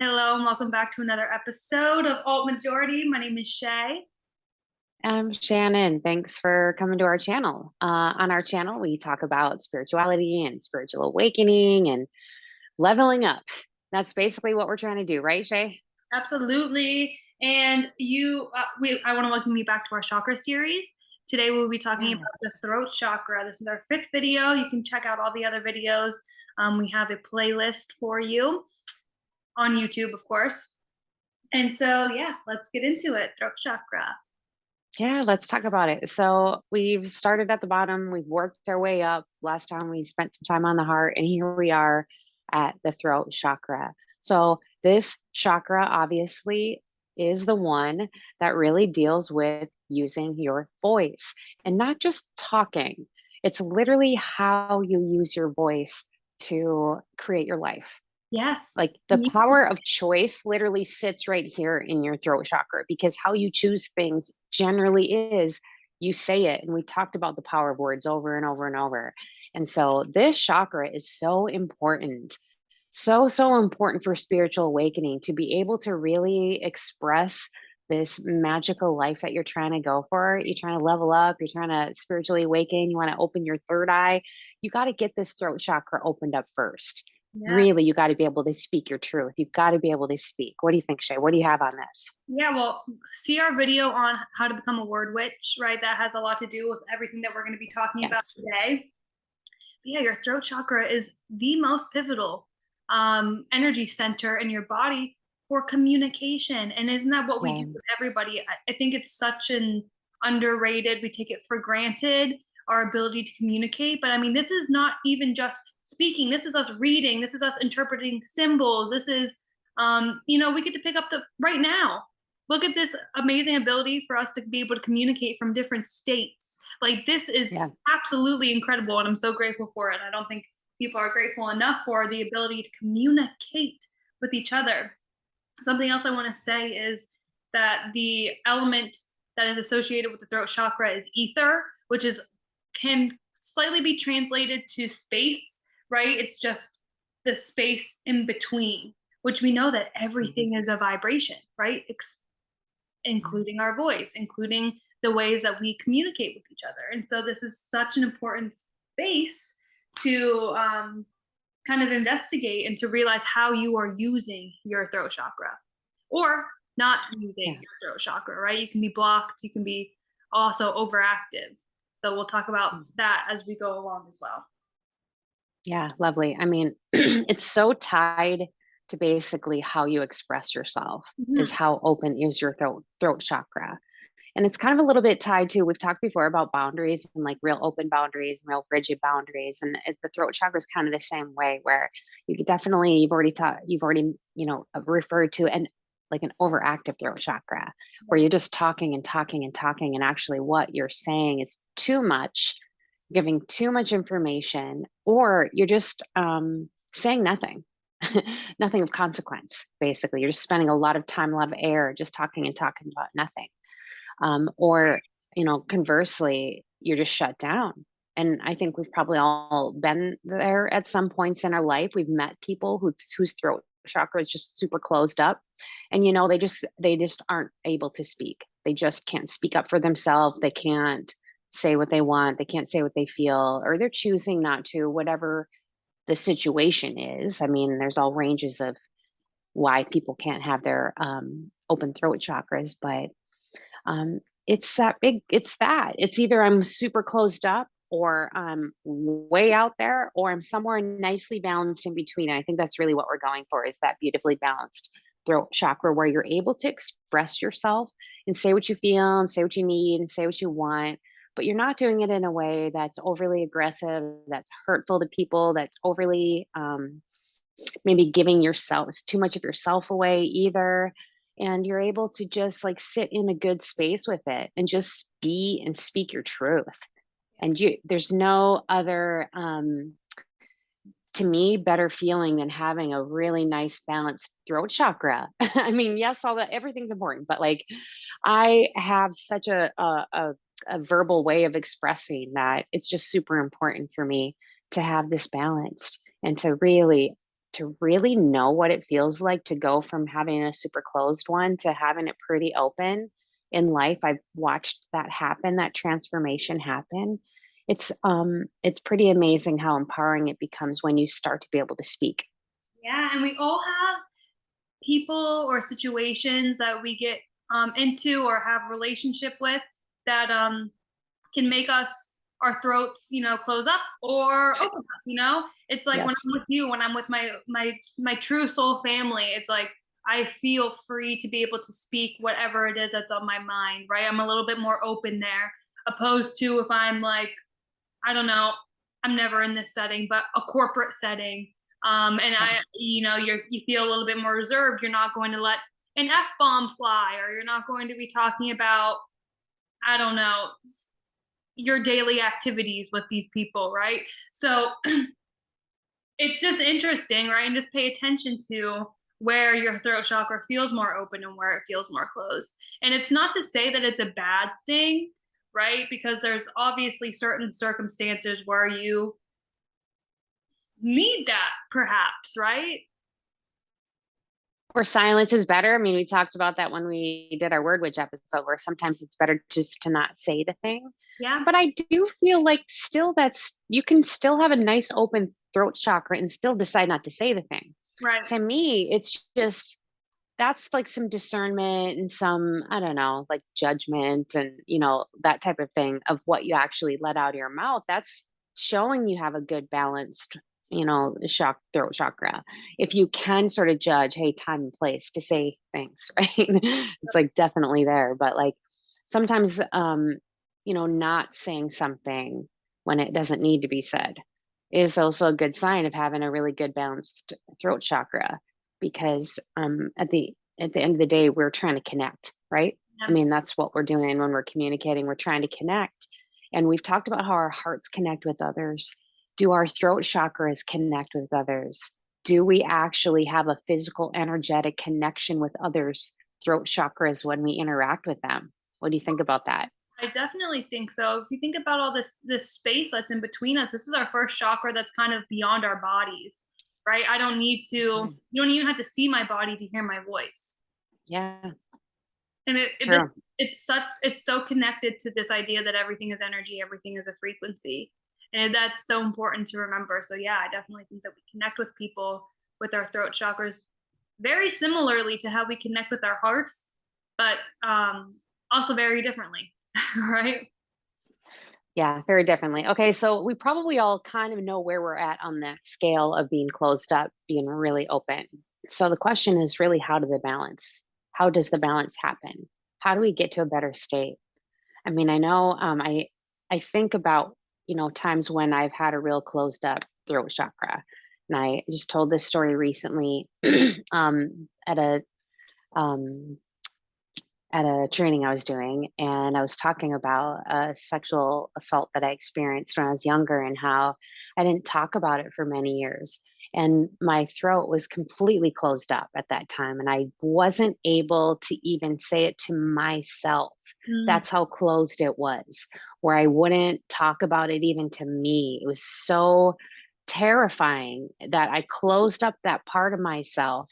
Hello and welcome back to another episode of Alt Majority. My name is Shae. I'm Shannon. Thanks for coming to our channel. On our channel, we talk about spirituality and spiritual awakening and leveling up. That's basically what we're trying to do, right, Shay? Absolutely. And I want to welcome you back to our chakra series. Today we'll be talking about the Yes. throat chakra. This is our fifth video. You can check out all the other videos. We have a playlist for you on YouTube, of course. And so, yeah, let's get into it. Throat chakra. Yeah, let's talk about it. So we've started at the bottom, we've worked our way up. Last time we spent some time on the heart, and here we are at the throat chakra. So this chakra obviously is the one that really deals with using your voice and not just talking. It's literally how you use your voice to create your life. Yes. Like the power of choice literally sits right here in your throat chakra because how you choose things generally is you say it. And we talked about the power of words over and over and over. And so this chakra is so important, so important for spiritual awakening to be able to really express this magical life that you're trying to go for. You're trying to level up, you're trying to spiritually awaken, you want to open your third eye. You got to get this throat chakra opened up first. Yeah. Really, you got to be able to speak your truth. You've got to be able to speak. What do you think, Shay? What do you have on this? Yeah, well, see our video on how to become a word witch, right? That has a lot to do with everything that we're going to be talking about Yes. today. Yeah, your throat chakra is the most pivotal energy center in your body for communication. And isn't that what we do Yeah. with everybody? I think it's such an underrated, we take it for granted, our ability to communicate. But I mean, this is not even just speaking, this is us reading, this is us interpreting symbols. This is, we get to pick up the right now. Look at this amazing ability for us to be able to communicate from different states. Like, this is Yeah. absolutely incredible, and I'm so grateful for it. I don't think people are grateful enough for the ability to communicate with each other. Something else I want to say is that the element that is associated with the throat chakra is ether, which is can slightly be translated to space, right? It's just the space in between, which we know that Mhm. everything is a vibration, right? Including our voice, including the ways that we communicate with each other. And so this is such an important space to kind of investigate and to realize how you are using your throat chakra or not using Yeah. your throat chakra, right? You can be blocked, you can be also overactive. So we'll talk about Mhm. that as we go along as well. Yeah, lovely. I mean, it's so tied to basically how you express yourself is Mhm. how open is your throat chakra. And it's kind of a little bit tied to, we've talked before about boundaries and like real open boundaries and real rigid boundaries. And the throat chakra is kind of the same way where you could definitely, you've already, referred to an like an overactive throat chakra where Yeah. you're just talking and talking and talking. And actually what you're saying is too much, giving too much information, or you're just saying nothing. Nothing of consequence, basically. You're just spending a lot of time, a lot of air, just talking and talking about nothing, or conversely you're just shut down. And I think we've probably all been there at some points in our life. We've met people whose throat chakra is just super closed up, and they just aren't able to speak. They just can't speak up for themselves. They can't say what they want, they can't say what they feel, or they're choosing not to, whatever the situation is. I mean, there's all ranges of why people can't have their open throat chakras, but um, it's either I'm super closed up or I'm way out there or I'm somewhere nicely balanced in between. And I think that's really what we're going for, is that beautifully balanced throat chakra where you're able to express yourself and say what you feel and say what you need and say what you want, but you're not doing it in a way that's overly aggressive, that's hurtful to people, that's overly maybe giving yourself too much of yourself away either. And you're able to just like sit in a good space with it and just be and speak your truth. And there's no other to me better feeling than having a really nice balanced throat chakra. I mean, yes, all that, everything's important, but like I have such a verbal way of expressing that it's just super important for me to have this balanced and to really to really know what it feels like to go from having a super closed one to having it pretty open in life. I've watched that happen, that transformation happen. It's pretty amazing how empowering it becomes when you start to be able to speak. Yeah, and we all have people or situations that we get into or have relationship with that can make us our throats, close up or open up. It's like when Yes. I'm with you, when I'm with my true soul family, it's like I feel free to be able to speak whatever it is that's on my mind, right? I'm a little bit more open there, opposed to if I'm like, I don't know, I'm never in this setting, but a corporate setting. And Yeah. you feel a little bit more reserved. You're not going to let an F bomb fly, or you're not going to be talking about, I don't know, your daily activities with these people, right? So it's just interesting, right? And just pay attention to where your throat chakra feels more open and where it feels more closed. And it's not to say that it's a bad thing, right? Because there's obviously certain circumstances where you need that, perhaps, right? Or silence is better. I mean, we talked about that when we did our word witch episode, where sometimes it's better just to not say the thing. Yeah, But I do feel like still that's you can still have a nice open throat chakra and still decide not to say the thing. right. To me, it's just that's like some discernment and some, I don't know, like judgment and, that type of thing of what you actually let out of your mouth. That's showing you have a good balanced, throat chakra. If you can sort of judge, hey, time and place to say things, right? It's like definitely there. But like sometimes, not saying something when it doesn't need to be said is also a good sign of having a really good balanced throat chakra because at the end of the day we're trying to connect, right? I Yeah. mean, that's what we're doing when we're communicating. We're trying to connect, and we've talked about how our hearts connect with others. Do our throat chakras connect with others? Do we actually have a physical energetic connection with others throat chakras when we interact with them? What do you think about that? I definitely think so. If you think about all this space that's in between us, this is our first chakra that's kind of beyond our bodies, right? I don't need to. Mm, You don't even have to see my body to hear my voice. yeah, And true. it's so connected to this idea that everything is energy, everything is a frequency, and that's so important to remember. So yeah, I definitely think that we connect with people with our throat chakras very similarly to how we connect with our hearts, but also very differently, right? Yeah, very differently. Okay, so we probably all kind of know where we're at on that scale of being closed up, being really open. So the question is really how do the balance? How does the balance happen? How do we get to a better state? I mean, I know I think about, times when I've had a real closed up throat chakra. And I just told this story recently at um a training I was doing, and I was talking about a sexual assault that I experienced when I was younger and how I didn't talk about it for many years. And my throat was completely closed up at that time, and I wasn't able to even say it to myself. Mm. That's how closed it was, where I wouldn't talk about it even to me. It was so terrifying that I closed up that part of myself,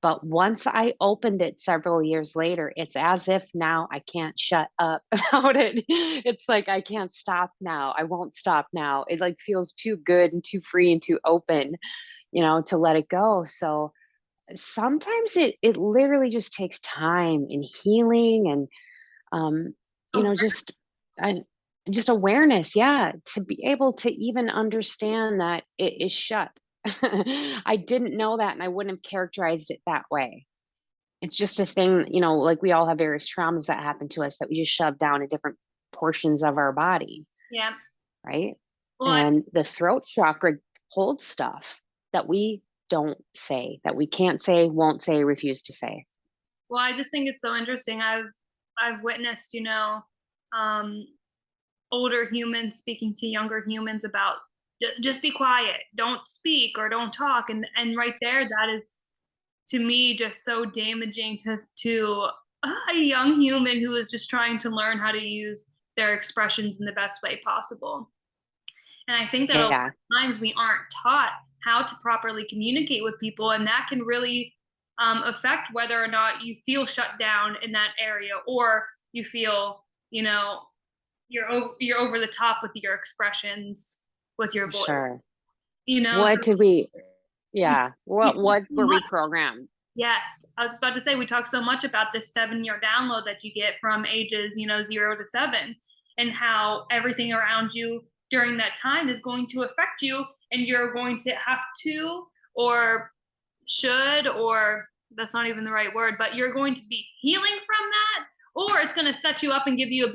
but once I opened it several years later, it's as if now I can't shut up about it. It's like I can't stop now. I won't stop now. It like feels too good and too free and too open, to let it go. So sometimes it literally just takes time and healing and Oh, just I, just awareness, yeah, to be able to even understand that it is shut. I didn't know that and I wouldn't have characterized it that way. It's just a thing, like we all have various traumas that happen to us that we just shove down in different portions of our body, yeah. right? Well, And the throat chakra holds stuff that we don't say, that we can't say, won't say, refuse to say. I just think it's so interesting. I've witnessed, um, older humans speaking to younger humans about just be quiet, don't speak or don't talk, and right there, that is to me just so damaging to a young human who is just trying to learn how to use their expressions in the best way possible. And I think that a lot Yeah. of times we aren't taught how to properly communicate with people, and that can really affect whether or not you feel shut down in that area, or you feel, you know, you're over the top with your expressions with your Sure. voice. So What did we we yeah. we What talk so were we much. programmed? Yes, I was just about to say we talk so much about this 7-year download that you get from ages, 0 to 7, and how everything around you during that time is going to affect you, and you're going to have to, or should, or that's not even the right word, but you're going to be healing from that, or it's going to set you up and give you a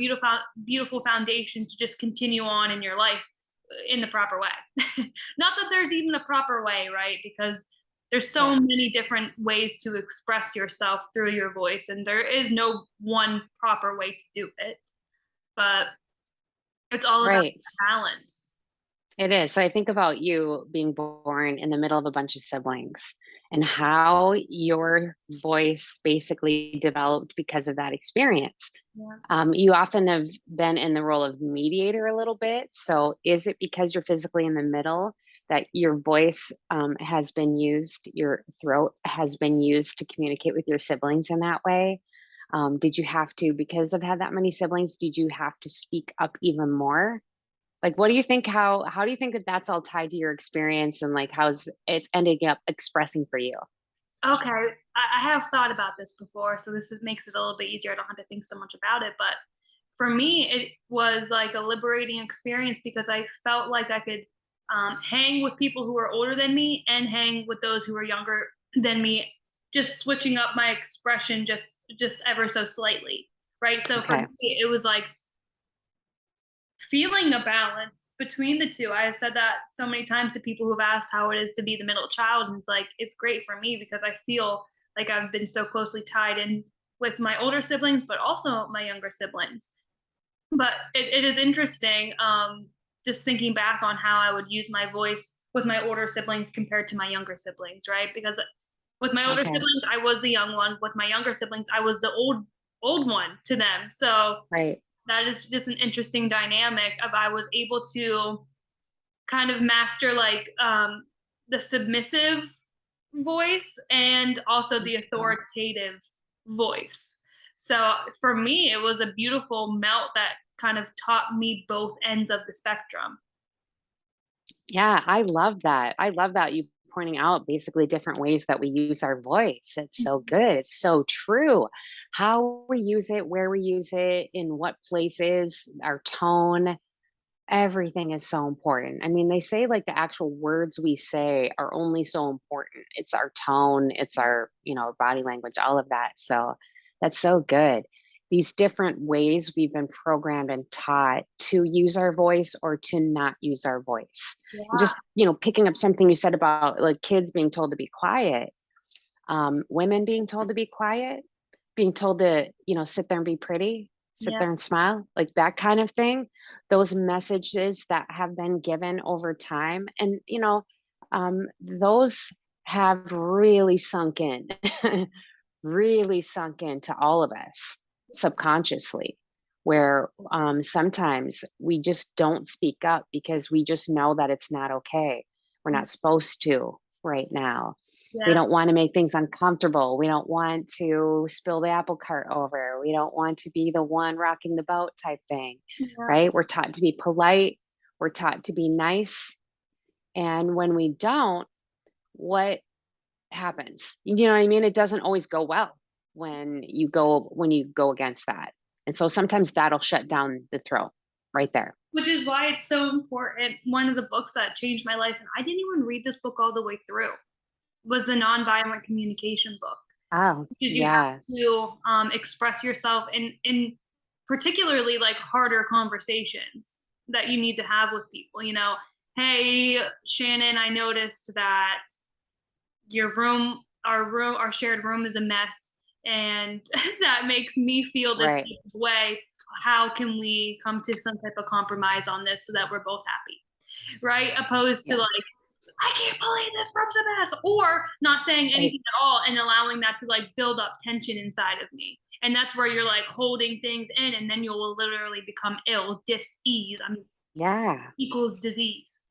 beautiful foundation to just continue on in your life in the proper way. Not that there's even a proper way, right? Because there's so Yeah. many different ways to express yourself through your voice, and there is no one proper way to do it, but it's all about Right. balance. It is. So I think about you being born in the middle of a bunch of siblings and how your voice basically developed because of that experience. Yeah. You often have been in the role of mediator a little bit. So is it because you're physically in the middle that your voice has been used, your throat has been used to communicate with your siblings in that way? Did you have to, because of had that many siblings, did you have to speak up even more? Like, what do you think? How do you think that that's all tied to your experience and like how's it's ending up expressing for you? Okay, I have thought about this before, so makes it a little bit easier. I don't have to think so much about it. But for me, it was like a liberating experience because I felt like I could hang with people who were older than me and hang with those who were younger than me, just switching up my expression just ever so slightly, right? So for Okay. me, it was like feeling a balance between the two. I have said that so many times to people who've asked how it is to be the middle child, and it's like it's great for me because I feel like I've been so closely tied in with my older siblings, but also my younger siblings. But it is interesting, just thinking back on how I would use my voice with my older siblings compared to my younger siblings, right? Because with my older Okay. siblings, I was the young one. With my younger siblings, I was the old one to them. So Right. that is just an interesting dynamic of I was able to kind of master like the submissive voice and also the Okay. authoritative voice. So for me, it was a beautiful melt that kind of taught me both ends of the spectrum. Yeah, I love that. I love that you pointing out basically different ways that we use our voice. It's so Mhm. good. It's so true. How we use it, where we use it, in what places, our tone, everything is so important. I mean, they say like the actual words we say are only so important. It's our tone, it's our, body language, all of that. So that's so good. These different ways we've been programmed and taught to use our voice or to not use our voice. And Yeah. just, picking up something you said about like kids being told to be quiet, women being told to be quiet, being told to, sit there and be pretty, sit Yeah. there and smile, like that kind of thing. Those messages that have been given over time. And, those have really sunk in, really sunk into all of us subconsciously, where sometimes we just don't speak up because we just know that it's not okay. We're not supposed to right now. We Yeah. don't want to make things uncomfortable. We don't want to spill the apple cart over. We don't want to be the one rocking the boat type thing, Yeah. right? We're taught to be polite. We're taught to be nice. And when we don't, what happens? You know what I mean? It doesn't always go well when you go against that. And so sometimes that'll shut down the throat right there. Which is why it's so important. One of the books that changed my life, and I didn't even read this book all the way through, was the nonviolent communication book. Oh, Because you have yeah. to express yourself in particularly like harder conversations that you need to have with people. Hey, Shannon, I noticed that our shared room is a mess, and that makes me feel this Right. type of way. How can we come to some type of compromise on this so that we're both happy? Right? Opposed to Yeah. like, I can't believe this room's a mess, or not saying Right. anything at all and allowing that to like build up tension inside of me. And that's where you're like holding things in, and then you'll literally become ill, dis-ease. I mean, Yeah. equals disease.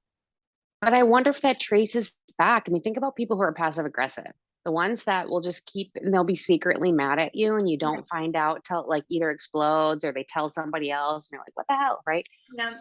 But I wonder if that traces back. I mean, think about people who are passive aggressive. The ones that will just keep and they'll be secretly mad at you and you Right. don't find out till it, like, either explodes or they tell somebody else and you're like, "What the hell?" Right? Yeah.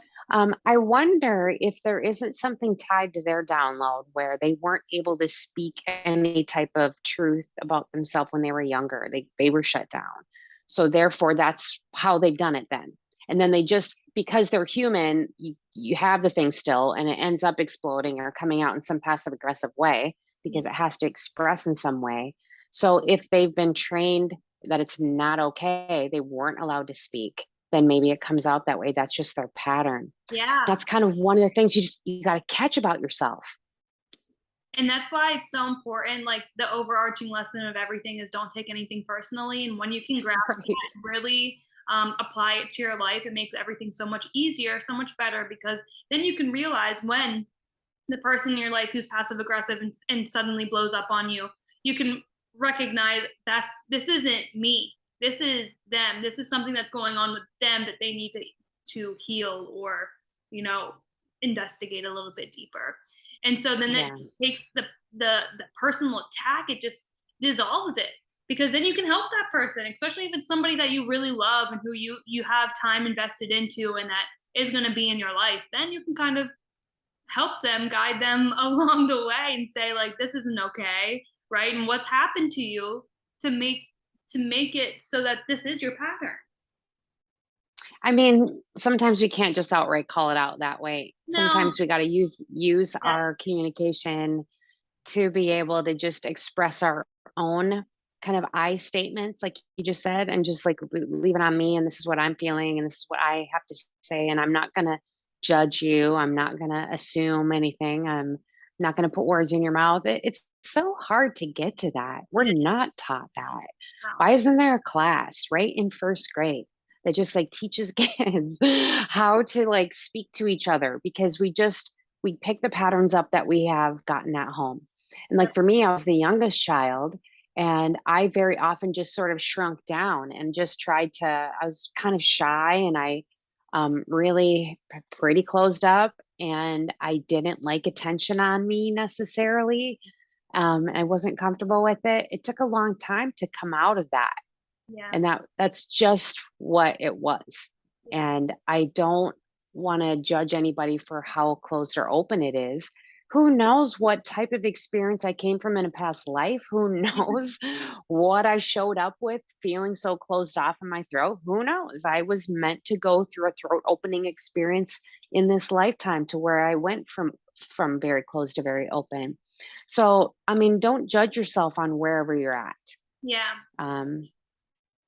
I wonder if there isn't something tied to their download where they weren't able to speak any type of truth about themselves when they were younger. They were shut down. So therefore that's how they've done it then. And then they just because they're human, you have the thing still and it ends up exploding or coming out in some passive aggressive way because Yeah. it has to express in some way. So if they've been trained that it's not okay, they weren't allowed to speak, then maybe it comes out that way. That's just their pattern. Yeah. That's kind of one of the things you gotta catch about yourself. And that's why it's so important. Like the overarching lesson of everything is don't take anything personally. And when you can grasp Right. that, really apply it to your life, it makes everything so much easier, so much better because then you can realize when the person in your life who's passive aggressive and suddenly blows up on you, you can recognize this isn't me. This is them. This is something that's going on with them that they need to heal or, you know, investigate a little bit deeper. And so then it Yeah. just takes the personal attack, it just dissolves it because then you can help that person, especially if it's somebody that you really love and who you have time invested into and that is going to be in your life. Then you can kind of help them, guide them along the way and say like this isn't okay, right? And what's happened to you to make it so that this is your pattern. I mean, sometimes we can't just outright call it out that way. No. Sometimes we gotta use Yeah. our communication to be able to just express our own kind of I statements, like you just said, and just like leave it on me. And this is what I'm feeling, and this is what I have to say. And I'm not gonna judge you. I'm not gonna assume anything. I'm not gonna put words in your mouth. It's so hard to get to that. We're It not taught that. no. Why isn't there a class right in first grade that just like teaches kids how to like speak to each other? Because we pick the patterns up that we have gotten at home. And like for me, I was the youngest child, and I very often just sort of shrunk down and just tried to, I was kind of shy and I really pretty closed up, and I didn't like attention on me necessarily. I wasn't comfortable with it. It took a long time to come out of that. Yeah. And that's just what it was. Yeah. And I don't want to judge anybody for how closed or open it is. Who knows what type of experience I came from in a past life? Who knows what I showed up with feeling so closed off in my throat? Who knows? I was meant to go through a throat opening experience in this lifetime to where I went from very closed to very open. So, I mean, don't judge yourself on wherever you're at. Yeah. Um,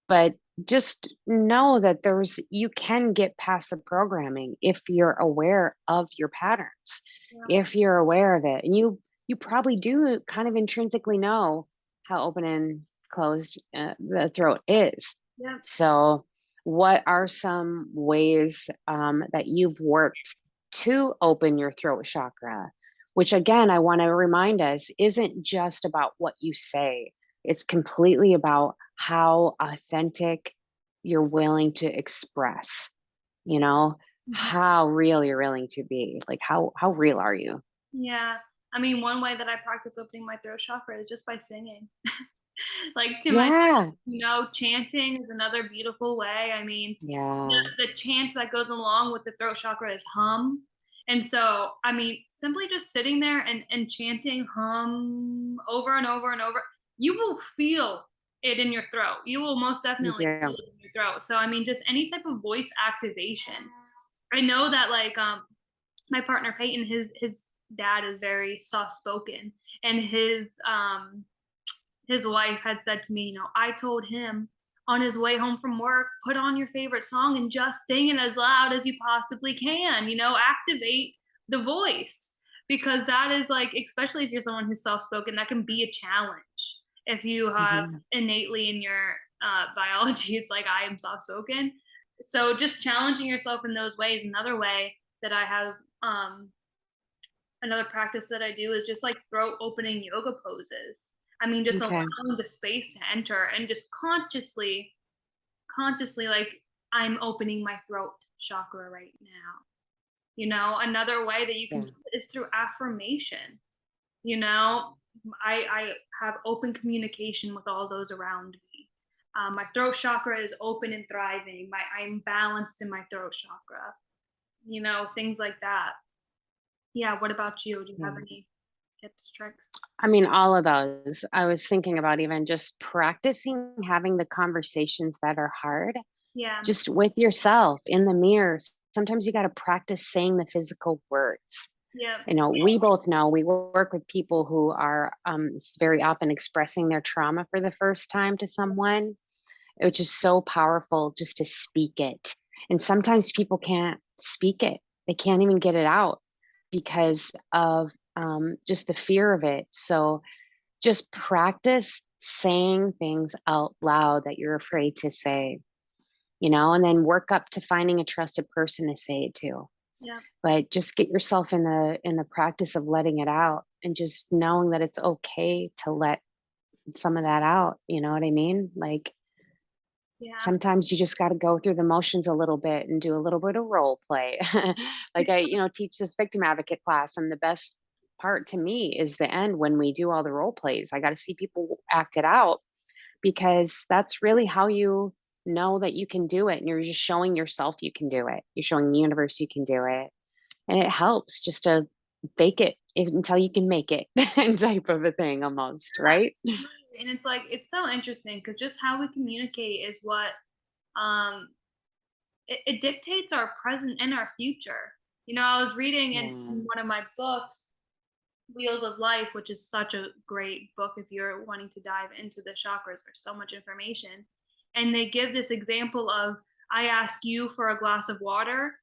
but just know that there's you can get past the programming if you're aware of your patterns, Yeah. if you're aware of it. And you probably do kind of intrinsically know how open and closed the throat is. Yeah. So what are some ways that you've worked to open your throat chakra, which again I want to remind us isn't just about what you say, it's completely about how authentic you're willing to express, you know, Mhm. how real you're willing to be. Like how real are you? Yeah. I mean, one way that I practice opening my throat chakra is just by singing. Like to my Yeah. chanting is another beautiful way. I mean, Yeah. the chant that goes along with the throat chakra is hum. And so, I mean, simply just sitting there and chanting hum over and over and over, you will feel it in your throat. You will most You definitely feel do. it in your throat. So, I mean, just any type of voice activation. I know that like my partner Peyton, his dad is very soft spoken, and his wife had said to me, I told him on his way home from work, put on your favorite song and just sing it as loud as you possibly can, activate the voice because that is like, especially if you're someone who's soft spoken, that can be a challenge. If you have Mhm. innately in your biology, it's like I am soft spoken. So just challenging yourself in those ways. Another way that I have, another practice that I do is just like throat opening yoga poses. I mean, just Okay. allowing the space to enter and just consciously like I'm opening my throat chakra right now. Another way that you can Yeah. do it is through affirmation. You know, I have open communication with all those around me. My throat chakra is open and thriving. I'm balanced in my throat chakra. Things like that. Yeah. What about you? Do you have Yeah. any tips, tricks? I mean, all of those. I was thinking about even just practicing having the conversations that are hard, Yeah. just with yourself in the mirror. Sometimes you got to practice saying the physical words. Yeah. We both know we work with people who are very often expressing their trauma for the first time to someone, which is so powerful just to speak it. And sometimes people can't speak it, they can't even get it out because of just the fear of it. So just practice saying things out loud that you're afraid to say, and then work up to finding a trusted person to say it to. Yeah. But just get yourself in the practice of letting it out and just knowing that it's okay to let some of that out, you know what I mean? Like, Yeah. sometimes you just got to go through the motions a little bit and do a little bit of role play. Like I, teach this victim advocate class, and the best part to me is the end when we do all the role plays. I got to see people act it out because that's really how you know that you can do it. And you're just showing yourself you can do it. You're showing the universe you can do it. And it helps just to fake it until you can make it type of a thing almost, right? Absolutely. And it's like it's so interesting because just how we communicate is what um it dictates our present and our future. I was reading in Yeah. one of my books, Wheels of Life, which is such a great book if you're wanting to dive into the chakras. There's so much information. And they give this example of I ask you for a glass of water.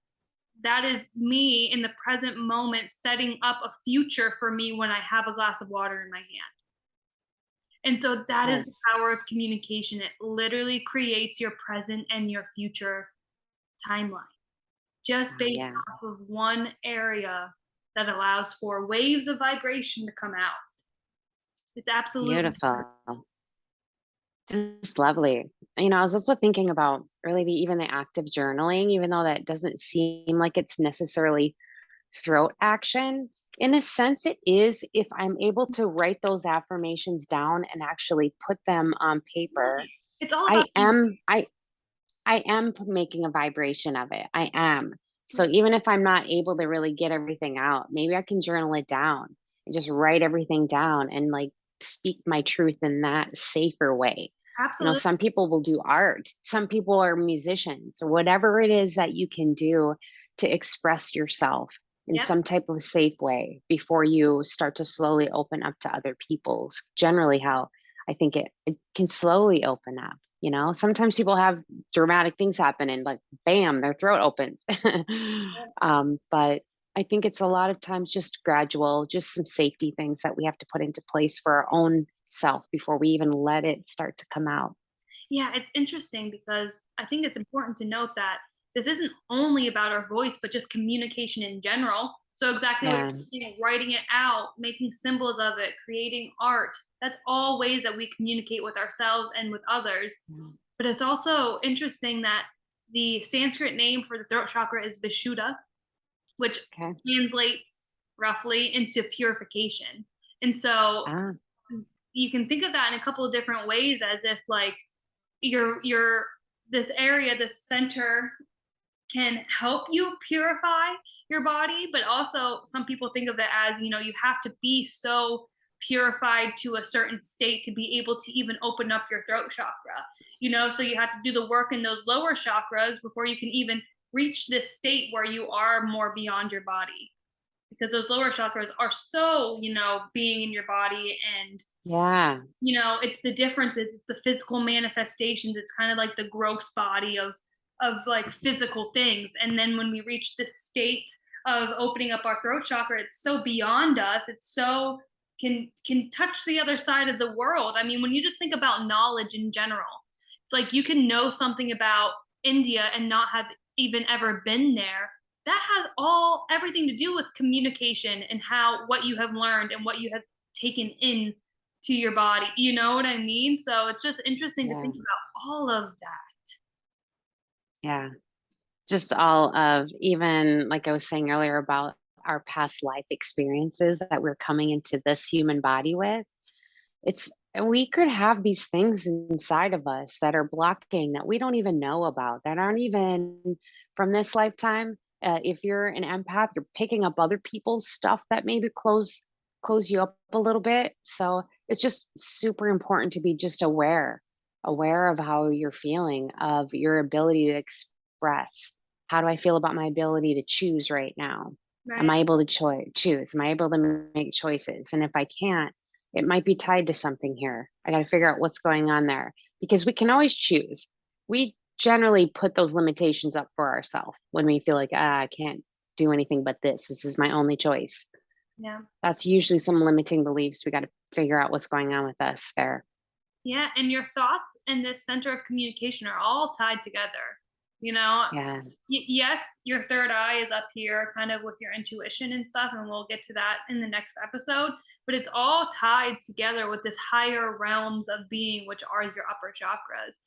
That is me in the present moment setting up a future for me when I have a glass of water in my hand. And so that is the Yes. power of communication. It literally creates your present and your future timeline just Oh, based yeah. off of one area that allows for waves of vibration to come out. It's absolutely true. Beautiful. Just lovely. I was also thinking about really even the act of journaling, even though that doesn't seem like it's necessarily throat action. In a sense, it is if I'm able to write those affirmations down and actually put them on paper. It's all about I am I I am making a vibration of it. I am. So yeah, even if I'm not able to really get everything out, maybe I can journal it down and just write everything down and like speak my truth in that safer way. absolutely. Some people will do art, some people are musicians, or whatever it is that you can do to express yourself in Yep. some type of safe way before you start to slowly open up to other people's generally how I think it can slowly open up. Sometimes people have dramatic things happen and like bam their throat opens. But I think it's a lot of times just gradual, just some safety things that we have to put into place for our own self before we even let it start to come out. Yeah, it's interesting because I think it's important to note that this isn't only about our voice, but just communication in general. So exactly what Yeah. you're saying, writing it out, making symbols of it, creating art. That's all ways that we communicate with ourselves and with others. Mm. But it's also interesting that the Sanskrit name for the throat chakra is Vishuddha, which Okay. translates roughly into purification. And so Ah. you can think of that in a couple of different ways as if like your this area, this center can help you purify your body, but also some people think of it as, you have to be so purified to a certain state to be able to even open up your throat chakra. So you have to do the work in those lower chakras before you can even reach this state where you are more beyond your body, because those lower chakras are so, being in your body. And Yeah. it's the differences, it's the physical manifestations, it's kind of like the gross body of like physical things. And then when we reach this state of opening up our throat chakra, it's so beyond us, it's so can touch the other side of the world. I mean, when you just think about knowledge in general, it's like you can know something about India and not have even ever been there. That has all everything to do with communication and how what you have learned and what you have taken in to your body. You know what I mean? So it's just interesting to Yeah. think about all of that. Yeah. just all of, even like I was saying earlier about our past life experiences that we're coming into this human body with. It's we could have these things inside of us that are blocking that we don't even know about, that aren't even from this lifetime. If you're an empath, you're picking up other people's stuff that maybe close you up a little bit. So it's just super important to be just aware of how you're feeling, of your ability to express. How do I feel about my ability to choose right now? Am Right. I able to choose? Am I able to make choices? And if I can't, it might be tied to something here. I got to figure out what's going on there because we can always choose. We generally put those limitations up for ourselves when we feel like, I can't do anything but this. This is my only choice. Yeah. That's usually some limiting beliefs. We got to figure out what's going on with us there. Yeah, and your thoughts and this center of communication are all tied together. You know, Yeah. yes, your third eye is up here, kind of with your intuition and stuff, and we'll get to that in the next episode. But it's all tied together with this higher realms of being, which are your upper chakras.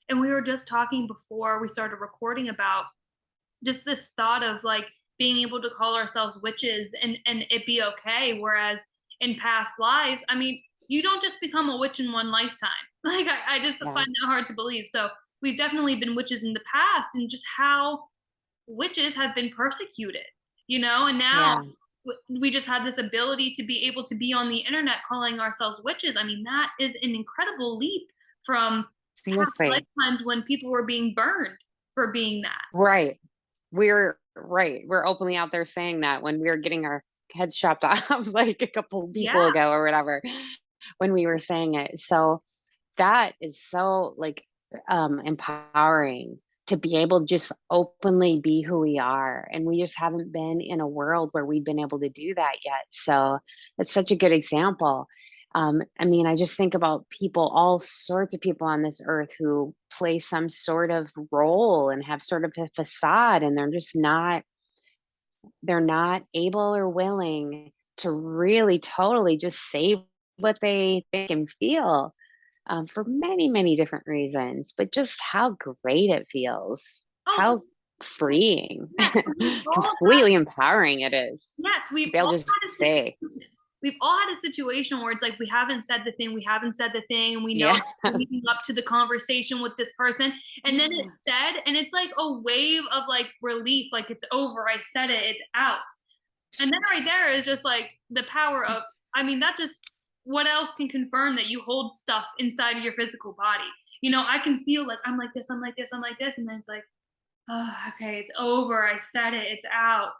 And we were just talking before we started recording about just this thought of like being able to call ourselves witches and it be okay, whereas in past lives, I mean, you don't just become a witch in one lifetime. Like I just Yeah. find that hard to believe. So we've definitely been witches in the past, and just how witches have been persecuted, and now Yeah. we just had this ability to be able to be on the internet calling ourselves witches. I mean, that is an incredible leap from past Seriously. lifetimes when people were being burned for being that. Right. We're right. We're openly out there saying that when we were getting our heads chopped off like a couple Yeah. people ago or whatever, when we were saying it. So that is so like empowering to be able to just openly be who we are. And we just haven't been in a world where we've been able to do that yet. So it's such a good example. I mean, I just think about people, all sorts of people on this earth who play some sort of role and have sort of a facade, and they're not able or willing to really totally just say what they think and feel, for many, many different reasons, but just how great it feels, Oh, how freeing, yes, we've all completely empowering it is yes, to we've be able all to had just a say, situation. We've all had a situation where it's like we haven't said the thing, and we know yes, we're leading up to the conversation with this person, and then it's said, and it's like a wave of like relief, like it's over. I said it, it's out. And then right there is just like the power of, I mean, that just, what else can confirm that you hold stuff inside of your physical body? I can feel like I'm like this, I'm like this, I'm like this, and then it's like, oh, okay, it's over. I said it, it's out.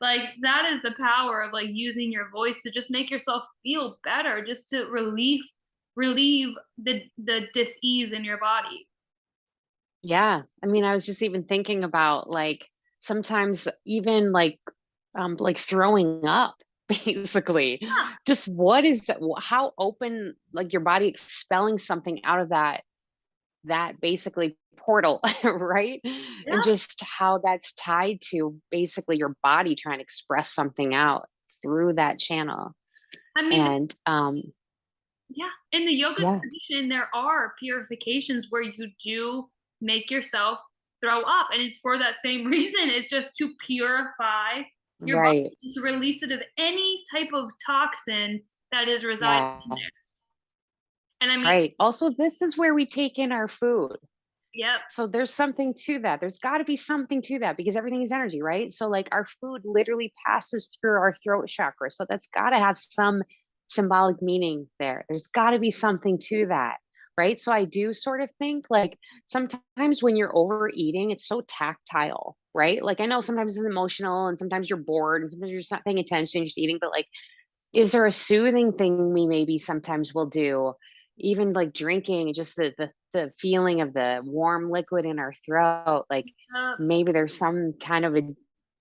Like that is the power of like using your voice to just make yourself feel better, just to relieve the dis-ease in your body. yeah. I mean, I was just even thinking about like sometimes even like throwing up, basically. Yeah, Just what is that? How open, like your body expelling something out of that basically portal, right? And yeah. just how that's tied to basically your body trying to express something out through that channel. I mean, And yeah, in the yoga yeah, tradition, there are purifications where you do make yourself throw up, and it's for that same reason. It's just to purify your right. body, to release it of any type of toxin that is residing Yeah, in there. And I mean, right. Also, this is where we take in our food. yep. So there's something to that. There's got to be something to that because everything is energy, right? So like our food literally passes through our throat chakra. So that's got to have some symbolic meaning there. There's got to be something to that, right? So I do sort of think like sometimes when you're overeating, it's so tactile, right? Like I know sometimes it's emotional and sometimes you're bored and sometimes you're just not paying attention, you're just eating, but like is there a soothing thing we maybe sometimes will do? Even like drinking, just the feeling of the warm liquid in our throat, like Uh, maybe there's some kind of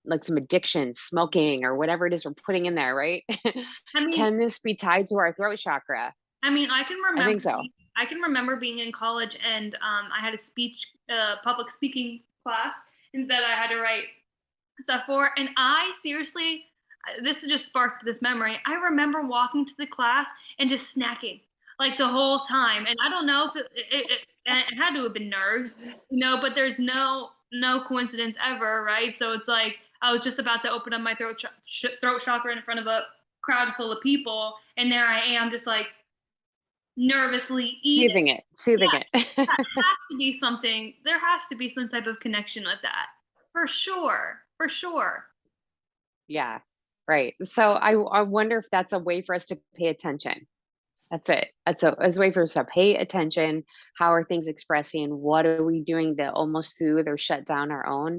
like some addiction, smoking or whatever it is we're putting in there, right? I mean, Can this be tied to our throat chakra? I mean, I can I remember think so. I can remember being in college, and I had a public speaking class, and that I had to write stuff for. And I seriously, this just sparked this memory. I remember walking to the class and just snacking like the whole time. And I don't know if it had to have been nerves, but there's no no coincidence ever, right? So it's like I was just about to open up my throat chakra in front of a crowd full of people, and there I am, just like nervously eating. Soothing it, soothing Yeah, it. that has to be something. There has to be some type of connection with that, for sure, for sure. Yeah, right. So I wonder if that's a way for us to pay attention. That's it. That's a way for us to pay attention. How are things expressing? What are we doing to almost soothe or shut down our own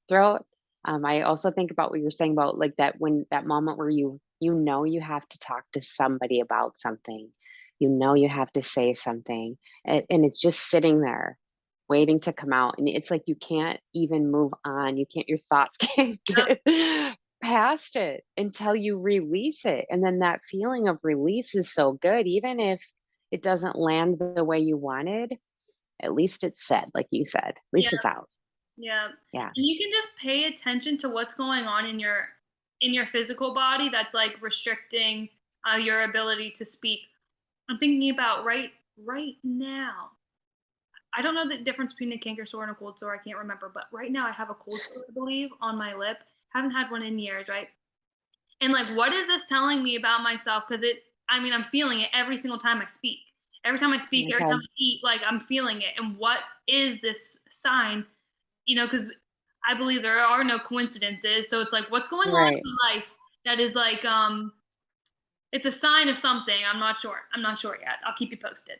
throat? I also think about what you're saying about like that when that moment where you know you have to talk to somebody about something, you know you have to say something, and it's just sitting there waiting to come out, and it's like you can't even move on. You can't. Your thoughts can't Yep, get past it until you release it. And then that feeling of release is so good, even if it doesn't land the way you wanted, at least it's said, like you said, at yeah, least it's out. yeah. Yeah. And you can just pay attention to what's going on in your physical body that's like restricting your ability to speak. I'm thinking about right now. I don't know the difference between a canker sore and a cold sore. I can't remember, but right now I have a cold sore, I believe, on my lip. Haven't had one in years, right? And like, what is this telling me about myself? Because I mean, I'm feeling it every single time I speak. Every time I speak, every time Okay. I eat, like I'm feeling it. And what is this sign? Because I believe there are no coincidences. So it's like, what's going on Right. in my life that is like, it's a sign of something. I'm not sure. I'm not sure yet. I'll keep you posted.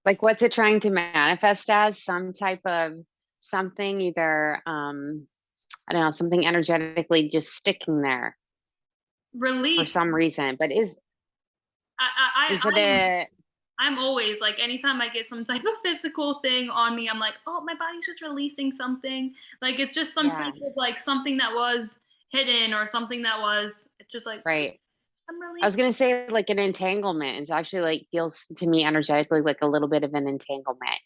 Like what's it trying to manifest as? Some type of something, either I don't know, something energetically just sticking there for Release. some reason. But is it a I'm always like, anytime I get some type of physical thing on me, I'm like, oh, my body's just releasing something. Like it's just some yeah, type of like something that was hidden or something that was, it's just like, right. I'm I was releasing. gonna say like an entanglement. It's actually like feels to me energetically like a little bit of an entanglement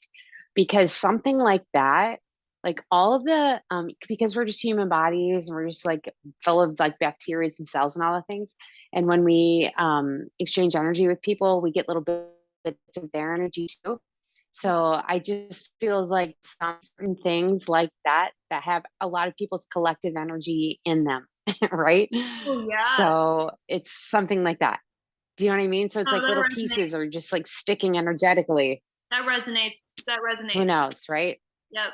because something like that, like all of the because we're just human bodies and we're just like full of like bacteria and cells and all the things. And when we exchange energy with people, we get little bits of their energy too. So I just feel like some certain things like that that have a lot of people's collective energy in them, right? Oh, yeah. So it's something like that. Do you know what I mean? So it's Oh, like that little resonates. pieces are just like sticking energetically. That resonates. That Who resonates. knows, right? Yep.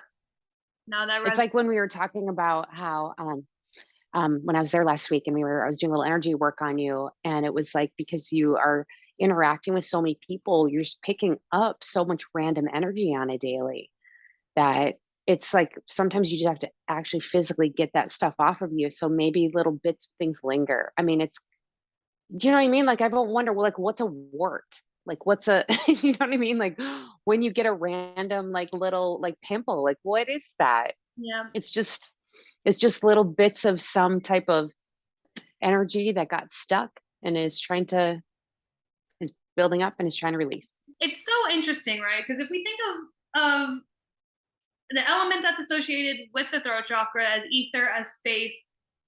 No, that It's resonates. like when we were talking about how when I was there last week and I was doing a little energy work on you, and it was like because you are interacting with so many people, you're just picking up so much random energy on a daily that it's like sometimes you just have to actually physically get that stuff off of you. So maybe little bits of things linger. I mean, it's do you know what I mean? Like, I don't wonder, well, like, what's a wart? Like, what's a, you know what I mean? Like, when you get a random, like, little, like, pimple, like, what is that? Yeah. It's just, it's just little bits of some type of energy that got stuck and is building up and is trying to release. It's so interesting, right? Because if we think of the element that's associated with the throat chakra as ether, as space,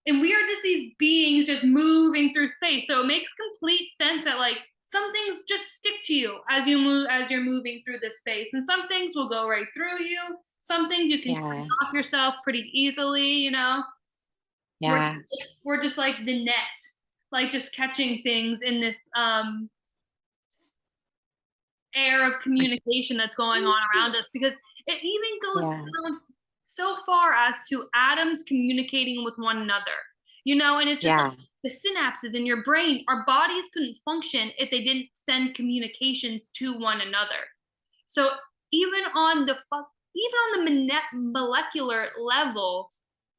and we are just these beings just moving through space. So it makes complete sense that like some things just stick to you as you're moving through this space, and some things will go right through you. Some things you can clean Yeah. off yourself pretty easily. We're Yeah. we're just like the net, like just catching things in this air of Like, communication that's going on around us, because it even goes yeah. down so far as to atoms communicating with one another, and it's just like Yeah. the synapses in your brain. Our bodies couldn't function if they didn't send communications to one another. So even on the molecular level,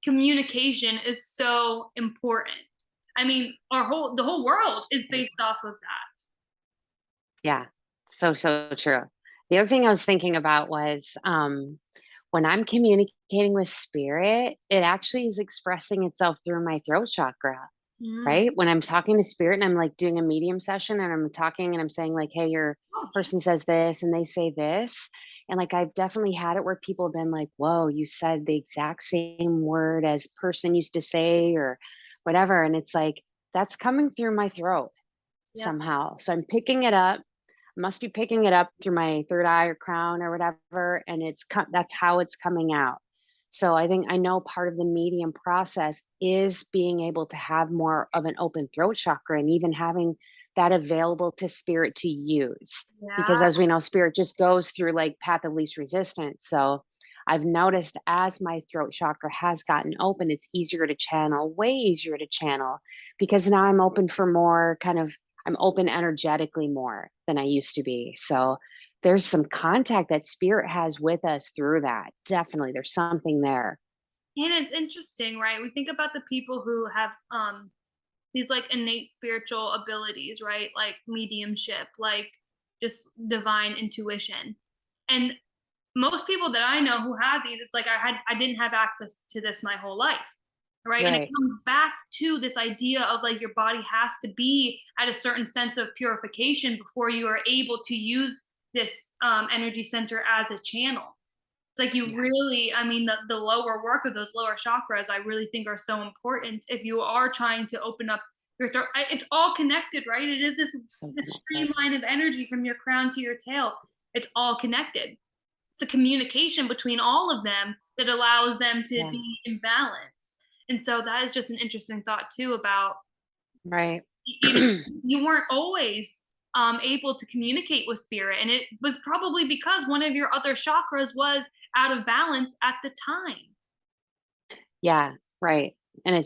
communication is so important. I mean, the whole world is based off of that. Yeah. So, so true. The other thing I was thinking about was, when I'm communicating with spirit, it actually is expressing itself through my throat chakra, Mm. right? When I'm talking to spirit and I'm like doing a medium session and I'm talking and I'm saying like, "Hey, your Oh, person says this and they say this." And like I've definitely had it where people have been like, "Whoa, you said the exact same word as person used to say," or whatever. And it's like that's coming through my throat yep. somehow. So I'm picking it up, must be picking it up through my third eye or crown or whatever, and that's how it's coming out. So I know part of the medium process is being able to have more of an open throat chakra and even having that available to spirit to use. Yeah. Because as we know, spirit just goes through like path of least resistance. So I've noticed as my throat chakra has gotten open, it's easier to channel, way easier to channel, because now I'm open for more kind of, I'm open energetically more than I used to be. So there's some contact that spirit has with us through that. Definitely, there's something there. And it's interesting, right? We think about the people who have these like innate spiritual abilities, right? Like mediumship, like just divine intuition. And most people that I know who have these, it's like I didn't have access to this my whole life. Right. And it Right. comes back to this idea of like your body has to be at a certain sense of purification before you are able to use this energy center as a channel. It's like you Yeah. really, I mean, the lower work of those lower chakras, I really think are so important if you are trying to open up your throat. It's all connected, right? It is So this connected. streamline of energy from your crown to your tail. It's all connected. It's the communication between all of them that allows them to Yeah. be in balance. And so that is just an interesting thought too about Right. you know you weren't always able to communicate with spirit, and it was probably because one of your other chakras was out of balance at the time. Yeah, right. And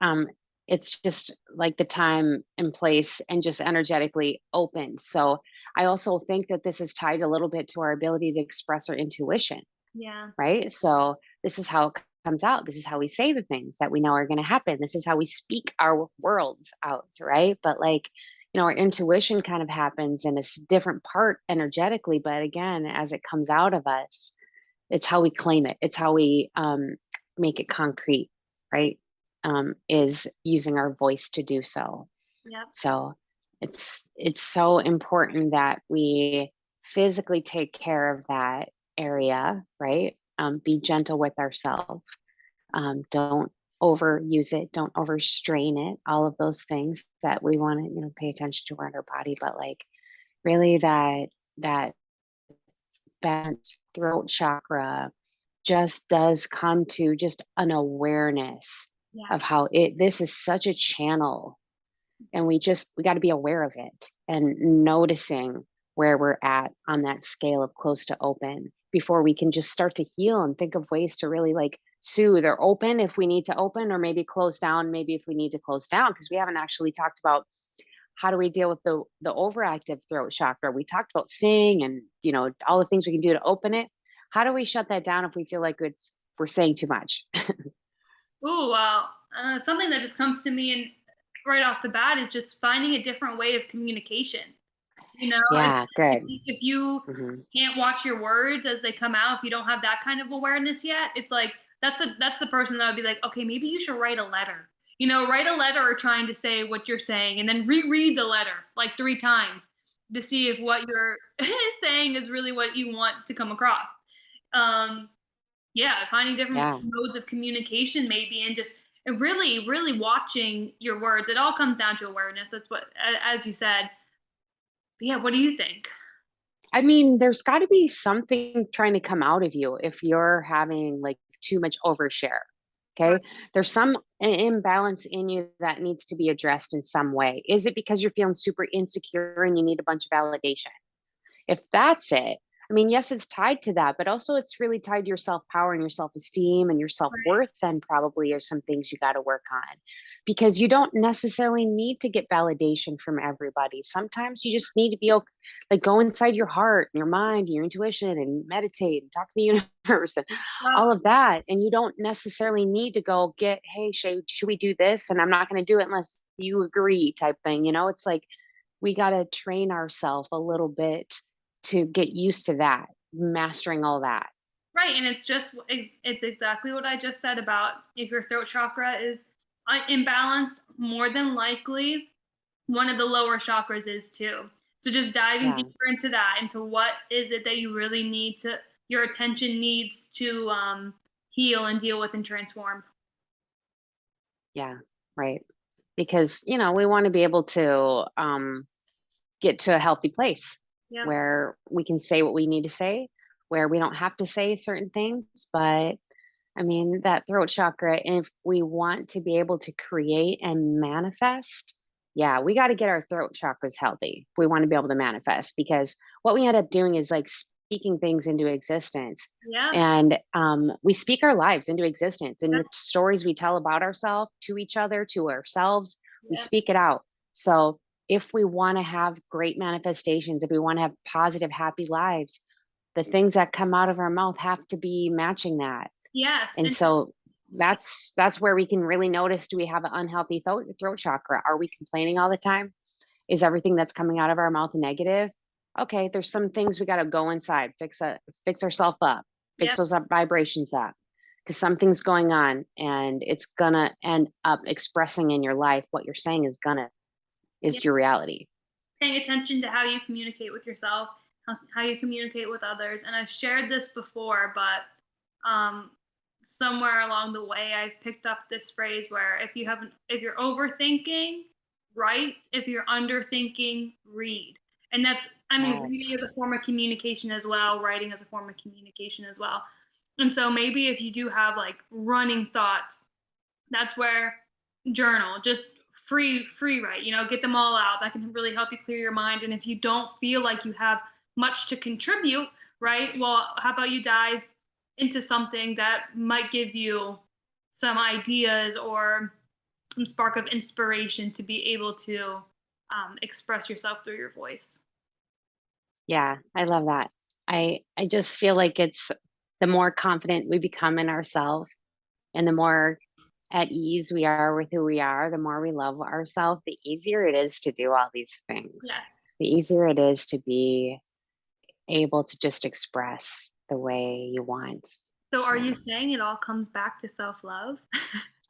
um it's just like the time and place and just energetically open. So I also think that this is tied a little bit to our ability to express our intuition, Yeah. right? So this is how it comes out. This is how we say the things that we know are going to happen. This is how we speak our worlds out, right? But like, our intuition kind of happens in a different part energetically, but again, as it comes out of us, it's how we claim it. It's how we make it concrete, right? Is using our voice to do so. Yep. So it's so important that we physically take care of that area, right? Be gentle with ourselves. Don't overuse it. Don't overstrain it. All of those things that we want to, pay attention to around our body. But like really that bent throat chakra just does come to just an awareness Yeah. of how this is such a channel, and we got to be aware of it and noticing where we're at on that scale of close to open before we can just start to heal and think of ways to really like soothe or open if we need to open, or maybe close down maybe if we need to close down, because we haven't actually talked about how do we deal with the overactive throat chakra. We talked about sing and all the things we can do to open it. How do we shut that down if we feel like we're saying too much? Ooh, well, something that just comes to me and right off the bat is just finding a different way of communication. You know, Yeah, good. if you Hmm. can't watch your words as they come out, if you don't have that kind of awareness yet, it's like that's the person that would be like, okay, maybe you should write a letter. Write a letter or trying to say what you're saying, and then reread the letter like 3 times to see if what you're saying is really what you want to come across. Um, yeah, finding different Yeah. modes of communication maybe, and just and really, really watching your words. It all comes down to awareness. That's what, as you said. But yeah, what do you think? I mean, there's got to be something trying to come out of you if you're having like too much overshare. Right. Okay. There's some imbalance in you that needs to be addressed in some way. Is it because you're feeling super insecure and you need a bunch of validation? If that's it, I mean, yes, it's tied to that, but also it's really tied to your self power and your self esteem and your self worth, then probably are some things you got to work on, because you don't necessarily need to get validation from everybody. Sometimes you just need to be okay, like go inside your heart and your mind and your intuition and meditate and talk to the universe and Well, all of that. And you don't necessarily need to go get, hey, Shay, should we do this? And I'm not going to do it unless you agree, type thing. It's like we got to train ourselves a little bit to get used to that, mastering all that. right, and it's exactly what I just said about if your throat chakra is imbalanced, more than likely one of the lower chakras is too. So just diving Yeah, deeper into that, into what is it that you really need to your attention needs to heal and deal with and transform. yeah, right. Because, we want to be able to get to a healthy place Yep. where we can say what we need to say, where we don't have to say certain things. But I mean, that throat chakra, if we want to be able to create and manifest, yeah, we got to get our throat chakras healthy. If we want to be able to manifest, because what we end up doing is like speaking things into existence. Yeah. And we speak our lives into existence, and Yeah. the stories we tell about ourselves to each other, to ourselves, we Yeah. speak it out. So if we want to have great manifestations, if we want to have positive, happy lives, the things that come out of our mouth have to be matching that. Yes. And And so that's where we can really notice, do we have an unhealthy throat chakra? Are we complaining all the time? Is everything that's coming out of our mouth negative? Okay, there's some things we got to go inside, fix ourselves up, fix yep. those up vibrations up, because something's going on, and it's gonna end up expressing in your life. What you're saying Yep. is your reality. Paying attention to how you communicate with yourself, how you communicate with others. And I've shared this before, but um, somewhere along the way, I've picked up this phrase where if you're overthinking, write. If you're underthinking, read. And that's, I mean, reading is a Yes. form of communication as well. Writing is a form of communication as well. And so maybe if you do have like running thoughts, that's where journal, just free write, get them all out. That can really help you clear your mind. And if you don't feel like you have much to contribute, right, well, how about you dive into something that might give you some ideas or some spark of inspiration to be able to express yourself through your voice. Yeah, I love that. I just feel like it's the more confident we become in ourselves, and the more at ease we are with who we are, the more we love ourselves, the easier it is to do all these things. Yes. The easier it is to be able to just express the way you want. So are you Um, saying it all comes back to self-love?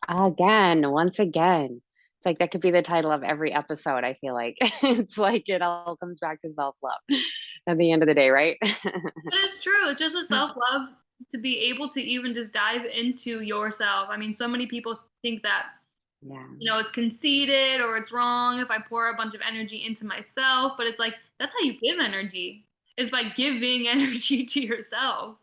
Again, once again, it's like that could be the title of every episode. I feel like it's like it all comes back to self love at the end of the day, right? But it's true. It's just a self love to be able to even just dive into yourself. I mean, so many people think that, Yeah. it's conceited or it's wrong if I pour a bunch of energy into myself, but it's like that's how you give energy, is by giving energy to yourself.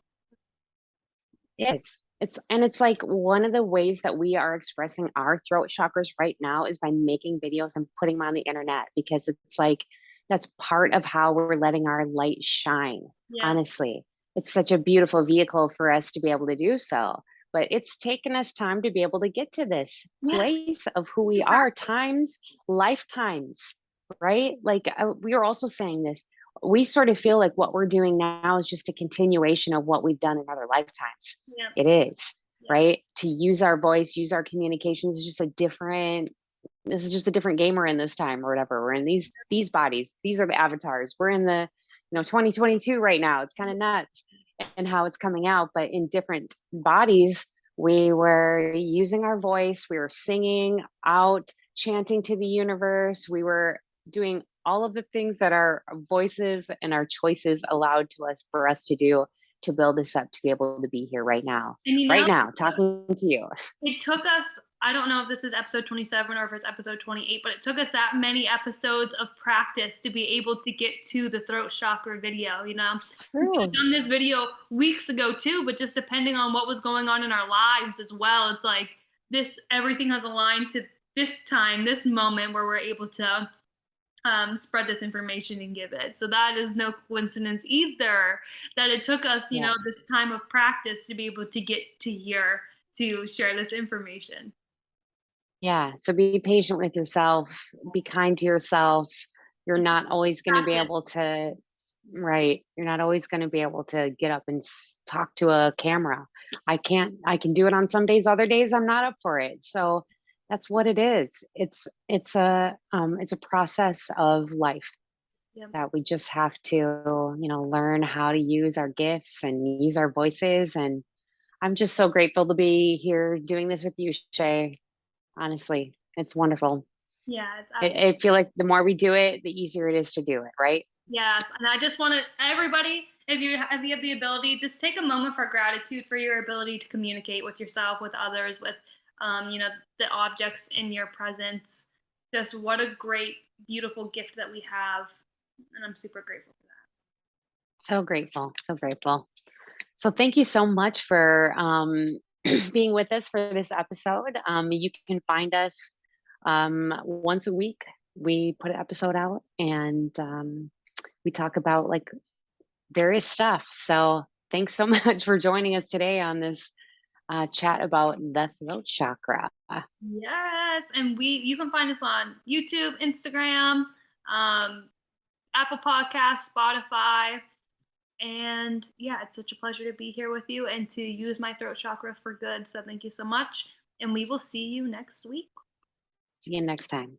Yes. It's like one of the ways that we are expressing our throat chakras right now is by making videos and putting them on the internet, because it's like that's part of how we're letting our light shine. Yeah. Honestly, it's such a beautiful vehicle for us to be able to do so. But it's taken us time to be able to get to this Yeah. place of who we are, times, lifetimes, right? Like we were also saying this, we sort of feel like what we're doing now is just a continuation of what we've done in other lifetimes. Yeah. It is, Yeah. right? To use our voice, use our communications is just a different, this is just a different game we're in this time or whatever. We're in these bodies. These are the avatars. We're in the, 2022 right now. It's kind of nuts and how it's coming out, but in different bodies, we were using our voice, we were singing out, chanting to the universe, we were doing all of the things that our voices and our choices allowed to us for us to do, to build us up to be able to be here And right now, talking to you. it took us, I don't know if this is episode 27 or if it's episode 28, but it took us that many episodes of practice to be able to get to the throat chakra video. It's We could have true. done this video weeks ago too, but just depending on what was going on in our lives as well, it's like everything has aligned to this time, this moment where we're able to spread this information and give it. So that is no coincidence either that it took us, this Yes. time of practice to be able to get to here to share this information. Yeah. So be patient with yourself, be kind to yourself. You're not always going to be Practice. able to, right. You're not always going to be able to get up and talk to a camera. I can do it on some days, other days I'm not up for it. So that's what it is. It's a process of life Yeah. that we just have to, learn how to use our gifts and use our voices. And I'm just so grateful to be here doing this with you, Shay. Honestly, it's wonderful. Yeah, it's I feel like the more we do it, the easier it is to do it, right? yes. And I just want to everybody, if you have the ability, just take a moment for gratitude for your ability to communicate with yourself, with others, with the objects in your presence. Just what a great, beautiful gift that we have. And I'm super grateful for that. So grateful, so grateful. So thank you so much for being with us for this episode. You can find us once a week. We put an episode out, and we talk about like various stuff. So thanks so much for joining us today on this chat about the throat chakra. Yes, and you can find us on YouTube, Instagram, um, Apple Podcasts, Spotify. And yeah, it's such a pleasure to be here with you and to use my throat chakra for good. So thank you so much. And we will see you next week. See you next time.